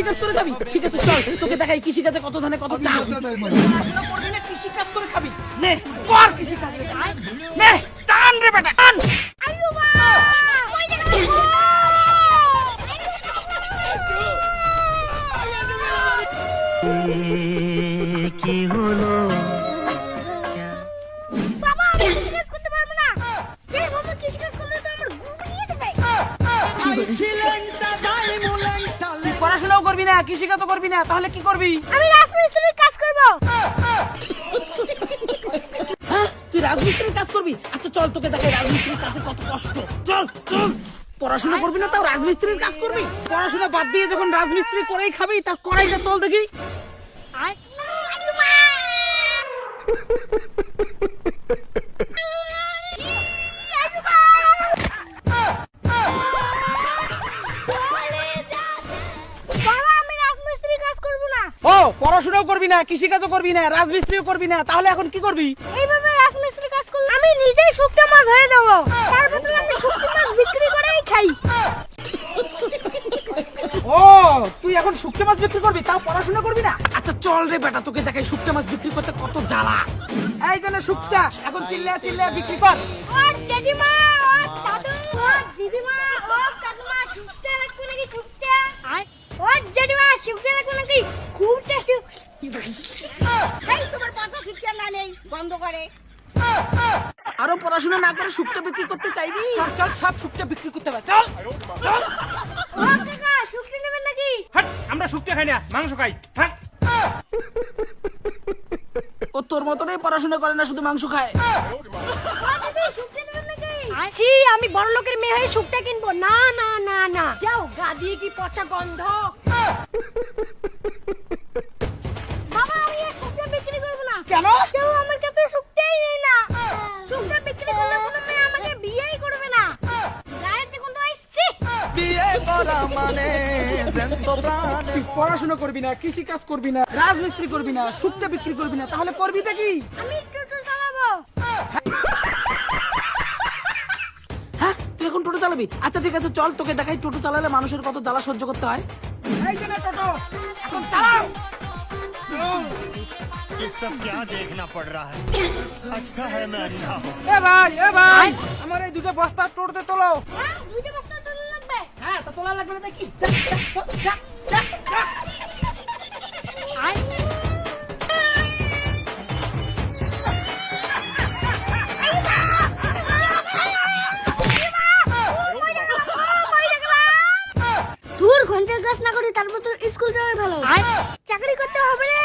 কাজ করে খাবি? ঠিক আছে চল, তোকে দেখাই কৃষি কাজে কত ধানে কত চাল। পড়াশোনা করবি না, কৃষি কাজ করে খাবি। নে কর কৃষি কাজ, নে টান রে বেটা টান। কি হলো? বাবা আমি কৃষি কাজ করতে পারবো না। এই বাবা কৃষি কাজ করলে তো আমার ঘুম নিয়ে যাবে। তুই পড়াশোনাও করবি না, কৃষি কাজও করবি না, তাহলে কি করবি? আমি রাজমিস্ত্রির কাজ করব। হ্যাঁ তুই রাজমিস্ত্রির কাজ করবি? আচ্ছা চল তোকে দেখাই রাজমিস্ত্রির কাজে কত কষ্ট। চল চল, পড়াশোনা করবি না তাও রাজমিস্ত্রির কাজ করবি? পড়াশোনা বাদ দিয়ে যখন রাজমিস্ত্রি করেই খাবি, তা করাইটা তোল দেখি। বাবা আমি রাজমিস্ত্রির কাজ করব না। ও পড়াশোনাও করবি না, কৃষি কাজও করবি না, রাজমিস্ত্রিও করবি না, তাহলে এখন কি করবি? এইভাবে রাজমিস্ত্রির কাজ করলে আমি নিজেই শুকনো মাছ হয়ে যাব। তার বদলে আমি শুকনো মাছ বিক্রি করেই খাই। ও তুই এখন শুকনো মাছ বিক্রি করবি, তাও পড়াশোনা করবি না? আচ্ছা চল রে বেটা, তোকে দেখাই শুকনো মাছ বিক্রি করতে কত জ্বালা। এই জন্য শুকটা এখন চিল্লা চিল্লা বিক্রি কর। ও জেঠিমা, ও দাদু, ও দিদিমা, ও কাকিমা, শুকতে লাগবে নাকি শুকতে? ও জেঠিমা শুকতে লাগবে নাকি? খুব টেস্টি। এই তোমার পাশে শুকতে না নেই, বন্ধ করে। আরো পড়াশোনা না করে শুকটা বিক্রি করতে চাইবি? চল চল, সব শুকটা বিক্রি করতে হবে, চল চল। ও কাকা শুকতে নেবেন নাকি? হাট, আমরা শুক্তো খাই না, মাংস খাই। হাট। ও তোর মতনই পড়াশোনা করে না, শুধু মাংস খায়। ও দিদি শুকতে নেবেন নাকি? ছি আমি বড় লোকের মেয়ে হয়ে শুকটা কিনবো না না না না। যাও গা দিয়ে কি পচা গন্ধ। বাবা আমি আর শুকতে বিক্রি করব না। কেন? কেউ আমার কাছে শুকতেই নেই না। শুকতে বিক্রি করলে কোনো মেয়ে আমাকে বিয়েই করবে না। গায়ের যে গন্ধ আসছে। তুই পড়াশোনা করবি না, কৃষি কাজ করবি না, রাজমিস্ত্রি করবি না, শুকটা বিক্রি করবি না, তাহলে করবিটা কি? আমি টোটো চালাবো। হ্যাঁ তুই এখন টোটো চালাবি? আচ্ছা ঠিক আছে চল, তোকে দেখাই টোটো চালালে মানুষের কত জ্বালা সহ্য করতে হয়। এই যে না টোটো, এখন চালাও। ये सब क्या देखना पड़ रहा है? अच्छा है मैं अच्छा हूँ। এ ভাই আমার এই দুটো বস্তা টোটোতে তোলো। হ্যাঁ দুইটা বস্তা তুলে লাগবে। হ্যাঁ তা তোলা লাগবে না দেখি। দূর ঘন্টার কাজ না করে তারপর তো স্কুল যাওয়াই ভালো। চাকরি করতে হবে রে।